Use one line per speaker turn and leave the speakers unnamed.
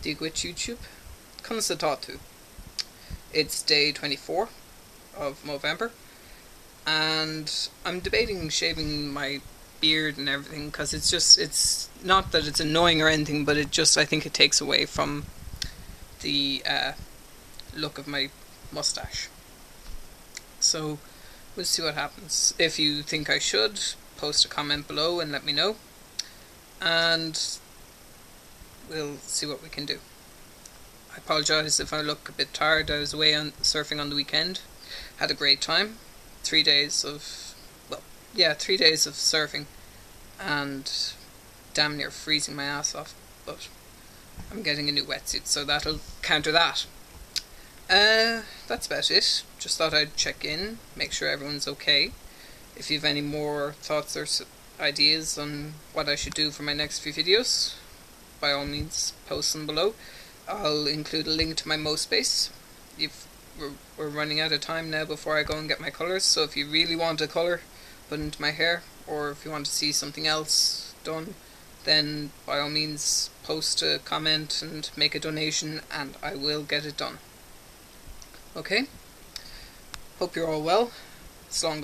Digwit YouTube. Consatatu. It's day 24 of Movember, and I'm debating shaving my beard and everything, because it's not that it's annoying or anything, but I think it takes away from the look of my mustache. So we'll see what happens. If you think I should, post a comment below and let me know, and we'll see what we can do. I apologise if I look a bit tired. I was away on surfing on the weekend. Had a great time. 3 days of, 3 days of surfing, and damn near freezing my ass off, but I'm getting a new wetsuit, so that'll counter that. That's about it. Just thought I'd check in, make sure everyone's okay. If you have any more thoughts or ideas on what I should do for my next few videos, by all means post them below. I'll include a link to my MoSpace. We're running out of time now before I go and get my colours, so if you really want a colour put into my hair, or if you want to see something else done, then by all means post a comment and make a donation, and I will get it done. Okay? Hope you're all well. Slán.